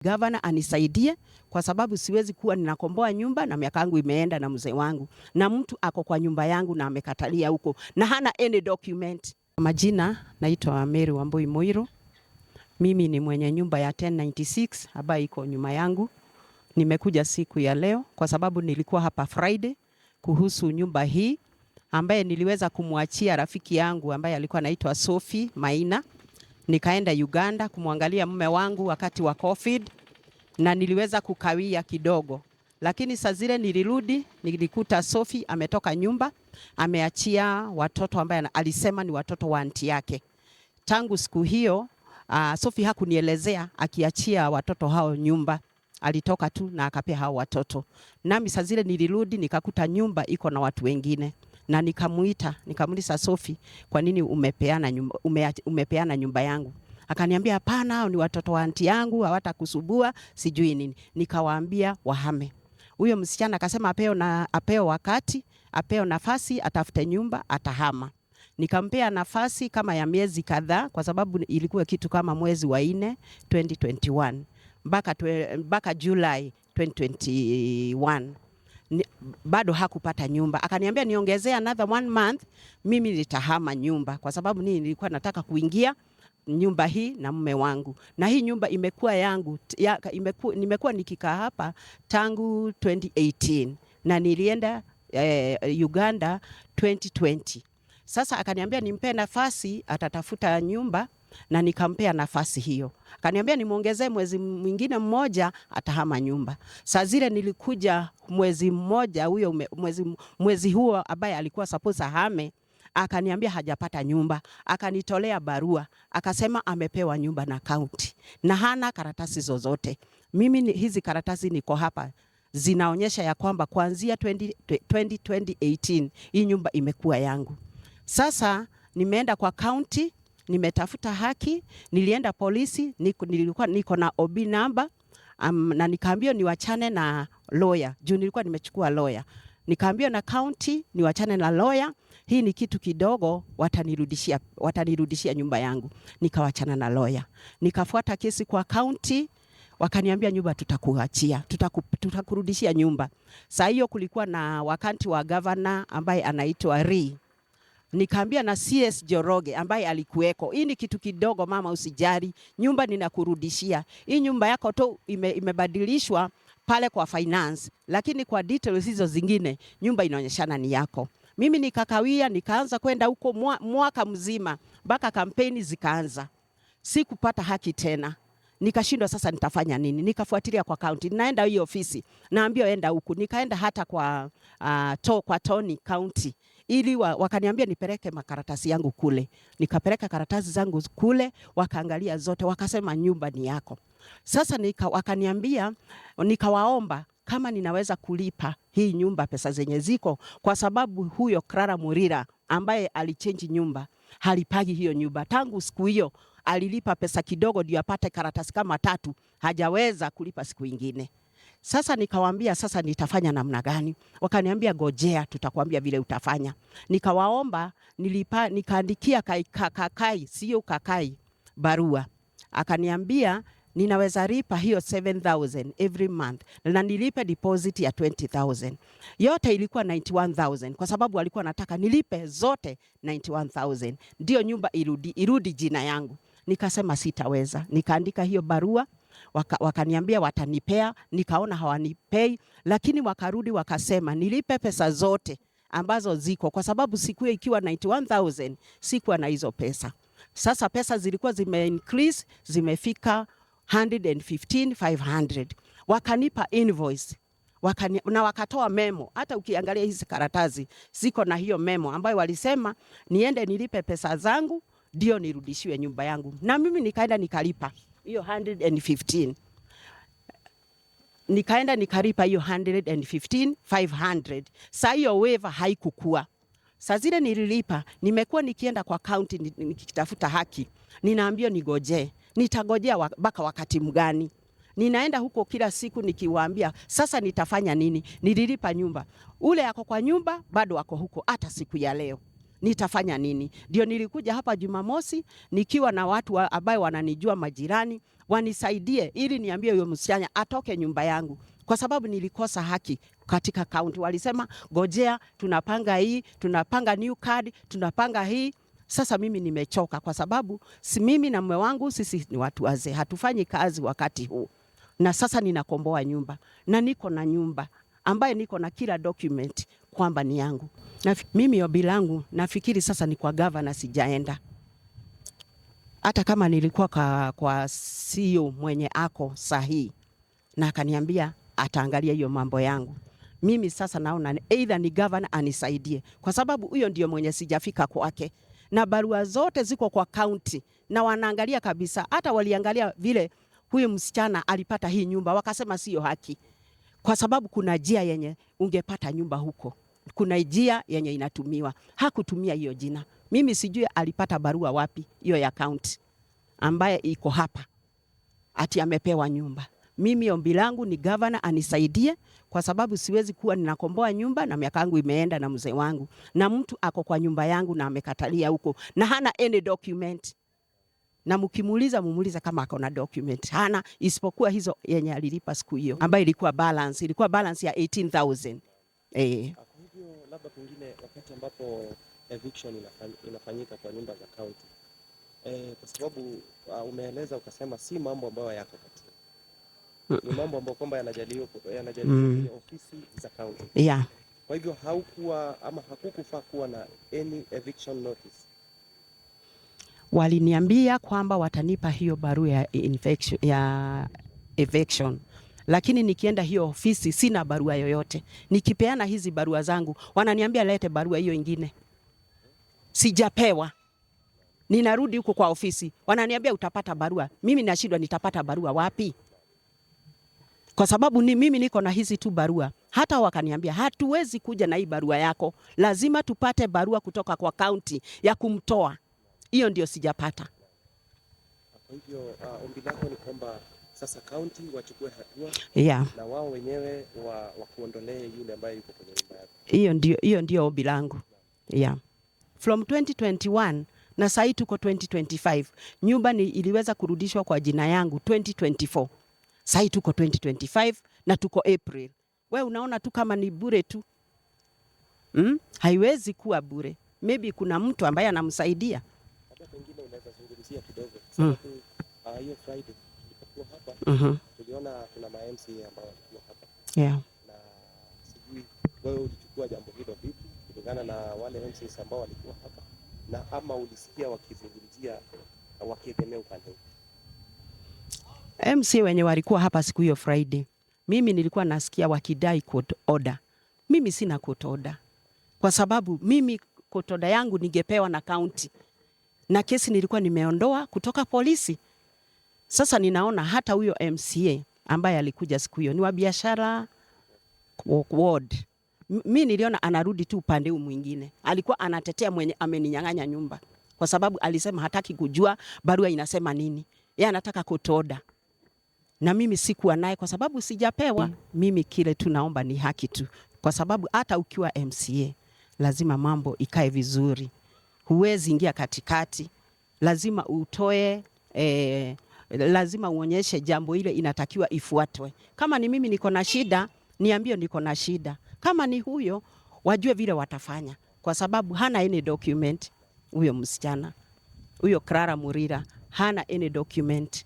Gavana anisaidie kwa sababu siwezi kuwa ninakomboa nyumba na miaka yangu imeenda na mzee wangu. Na mtu ako kwa nyumba yangu na amekatalia huko na hana any document. Majina naitwa Mary Wambui Muiru. Mimi ni mwenye nyumba ya 1096 ambayo iko nyuma yangu. Nimekuja siku ya leo kwa sababu nilikuwa hapa Friday kuhusu nyumba hii ambaye niliweza kumwachia rafiki yangu ambaye alikuwa anaitwa Sophie Maina. Nikaenda Uganda kumwangalia mume wangu wakati wa COVID na niliweza kukawia kidogo. Lakini saa zile nilirudi nilikuta Sophie ametoka nyumba, ameachia watoto ambaye alisema ni watoto wa aunti yake. Tangu siku hiyo Sophie hakunielezea akiachia watoto hao nyumba. Alitoka tu na akapea hao watoto. Nami saa zile nilirudi nikakuta nyumba iko na watu wengine. Na nikamuuliza Sophie, kwa nini umepeana nyumba yangu? Akaniambia hapana, hao ni watoto wa aunti yangu, hawatakusubua, sijui nini. Nikawaambia wahame. Huyo msichana akasema apeo wakati, apeo nafasi, atafute nyumba, atahama. Nikampea nafasi kama ya miezi kadhaa kwa sababu ilikuwa kitu kama mwezi wa 4 2021 mpaka July 2021. Bado hakupata nyumba. Akaniambia niongezea another 1 month, mimi nitahama nyumba kwa sababu nilikuwa nataka kuingia nyumba hii na mume wangu. Na hii nyumba imekuwa yangu, nimekuwa nikikaa hapa tangu 2018 na nilienda Uganda 2020. Sasa akaniambia nimpe nafasi, atatafuta nyumba na nikampea nafasi hiyo. Akaniambia nimuongezee mwezi mwingine mmoja, atahama nyumba. Saa zile nilikuja mwezi mmoja, huyo mwezi huo ambaye alikuwa suppose ahame, akaniambia hajapata nyumba. Akanitolea barua, akasema amepewa nyumba na county na hana karatasi zozote. Mimi hizi karatasi niko hapa zinaonyesha ya kwamba kuanzia 2018 hii nyumba imekuwa yangu. Sasa nimeenda kwa county, nimetafuta haki, nilienda polisi, nilikuwa niko na OB number na nikaambiwa niwachane na lawyer. Juu nilikuwa nimechukua lawyer. Nikaambiwa na county niwachane na lawyer, hii ni kitu kidogo, watanirudishia nyumba yangu. Nikawachana na lawyer. Nikafuata kesi kwa county, wakaniambia nyumba tutakuachia, tutakurudishia nyumba. Saa hiyo kulikuwa na wakati wa governor ambaye anaitwa Ri. Nikaambia na CS Joroge ambaye alikuweko, hii ni kitu kidogo mama, usijali, nyumba ninakurudishia. Hii nyumba yako tu imebadilishwa pale kwa finance, lakini kwa details hizo zingine nyumba inaonyeshana ni yako. Mimi nikakawia, nikaanza kwenda huko mwaka mzima mpaka kampeni zikaanza. Sikupata haki tena. Nikashindwa sasa nitafanya nini? Nikafuatilia kwa county. Naenda hiyo ofisi, naambiwa enda huku. Nikaenda hata kwa Tony County. Ili wakaniambia nipeleke makaratasi yangu kule. Nikapeleka karatasi zangu kule, wakaangalia zote, wakasema nyumba ni yako. Sasa wakaniambia, nikawaomba kama ninaweza kulipa hii nyumba pesa zenye ziko, kwa sababu huyo Clara Murira ambaye alichange nyumba halipagi hiyo nyumba. Tangu siku hiyo alilipa pesa kidogo ndio apate karatasi kama 3, hajaweza kulipa siku ingine. Sasa nikawaambia sasa nitafanya namna gani? Wakaniambia gojea, tutakwambia vile utafanya. Nikawaomba, nikaandikia Kakai barua. Akaniambia ninaweza lipa hiyo 7,000 every month na nilipe deposit ya 20,000. Yote ilikuwa 91,000 kwa sababu alikuwa anataka nilipe zote 91,000. Ndio nyumba irudi jina yangu. Nikasema sitaweza. Nikaandika hiyo barua, wakaniambia watanipea, nikaona hawanipei, lakini wakarudi wakasema nilipe pesa zote ambazo ziko kwa sababu siku ikiwa 91,000 sikuwa na hizo pesa. Sasa pesa zilikuwa increase, zimefika 115,500. Wakanipa invoice. Na wakatoa memo. Hata ukiangalia hizi karatasi ziko na hiyo memo ambayo walisema niende nilipe pesa zangu ndio nirudishiwe nyumba yangu. Na mimi nikaenda nikalipa hiyo 115. Nikaenda nikalipa hiyo 115,500. Saa hiyo waiver haikukua. Saa zile nililipa, nimekuwa nikienda kwa county nikitafuta haki. Ninaambiwa nigoje. Nitagojea mpaka wakati mgani? Ninaenda huko kila siku nikiwaambia sasa nitafanya nini? Nililipa nyumba. Ule yako kwa nyumba bado wako huko hata siku ya leo. Nitafanya nini? Ndio nilikuja hapa Jumamosi nikiwa na watu ambao wananijua majirani, wanisaidie ili niambie huyo msichana atoke nyumba yangu, kwa sababu nilikosa haki katika kaunti. Walisema gojea, tunapanga hii, tunapanga new card, tunapanga hii. Sasa mimi nimechoka, kwa sababu si mimi na mume wangu, sisi ni watu wazee, hatufanyi kazi wakati huu. Na sasa ninakomboa nyumba, na niko na nyumba ambaye niko na kila document kwamba ni yangu. Na mimi ombi langu nafikiri sasa ni kwa governor, sijaenda. Hata kama nilikuwa kwa CEO mwenye ako sahihi na akaniambia ataangalia hiyo mambo yangu, mimi sasa naona either ni governor anisaidie, kwa sababu huyo ndio mwenye sijafika kwake, na barua zote ziko kwa county na wanaangalia kabisa. Hata waliangalia vile huyu msichana alipata hii nyumba, wakasema sio haki, kwa sababu kuna njia yenye ungepata nyumba huko, kuna njia yenye inatumiwa. Hakutumia hiyo jina. Mimi sijui alipata barua wapi hiyo ya county ambaye iko hapa ati amepewa nyumba. Mimi ombi langu ni governor anisaidie, kwa sababu siwezi kuwa ninakomboa nyumba na miaka yangu imeenda na mzee wangu, na mtu ako kwa nyumba yangu na amekatalia huko na hana any document. Na mkimuuliza mumuulize kama ako na document. Hana, isipokuwa hizo yenye alilipa siku hiyo ambayo ilikuwa balance ya 18,000. Kwa hivyo labda pengine wakati ambapo eviction inafanyika kwa nyumba za county, kwa sababu umeeleza ukasema si mambo ambayo yako katika, ni mambo ambayo kwamba yanajadiliwa kwenye ofisi za county. Yeah. Kwa hivyo haukuwa ama hakukufaa kuwa na any eviction notice. Waliniambia kwamba watanipa hiyo barua ya eviction, lakini nikienda hiyo ofisi sina barua yoyote. Nikipeana hizi barua zangu wananiambia lete barua hiyo ingine, sijapewa. Ninarudi huko kwa ofisi, wananiambia utapata barua. Mimi nashindwa nitapata barua wapi, kwa sababu mimi niko na hizi tu barua. Hata wakaniambia hatuwezi kuja na hii barua yako, lazima tupate barua kutoka kwa county ya kumtoa. Hiyo ndio sijapata. Kwa hivyo ombi lako ni kwamba sasa county wachukue hatua, na wao wenyewe wakuondolee yule ambaye yuko kwenye nyumba yako. Hiyo ndio ombi langu. From 2021 na sasa tuko 2025. Nyumba iliweza kurudishwa kwa jina yangu 2024. Sasa tuko 2025 na tuko April. Wewe unaona tu kama ni bure tu. Haiwezi kuwa bure. Maybe kuna mtu ambaye anamsaidia. Pengine unaweza zungumzia kidogo sababu hiyo Friday tulipokuwa hapa tuliona kuna ma-MCA ambao walikuwa hapa. Na sijui wewe ulichukua jambo hilo vipi kulingana na wale MCAs ambao walikuwa hapa, na ama ulisikia wakizungumzia wakiegemea upande? MCA wenye walikuwa hapa siku hiyo Friday, mimi nilikuwa nasikia wakidai court order. Mimi sina court order, kwa sababu mimi court order yangu ningepewa na county, na kesi nilikuwa nimeondoa kutoka polisi. Sasa ninaona hata huyo MCA ambaye alikuja siku hiyo ni wa biashara ward. Mimi niliona anarudi tu upande huu mwingine. Alikuwa anatetea mwenye ameninyang'anya nyumba, kwa sababu alisema hataki kujua barua inasema nini. Yeye anataka court order. Na mimi sikuwa naye kwa sababu sijapewa. Mimi kile tunaomba ni haki tu, kwa sababu hata ukiwa MCA lazima mambo ikae vizuri. Huwezi ingia katikati, lazima utoe, lazima uonyeshe jambo ile inatakiwa ifuatwe. Kama ni mimi niko na shida, niambie niko na shida. Kama ni huyo, wajue vile watafanya, kwa sababu hana any document huyo msichana. Huyo Clara Murira hana any document.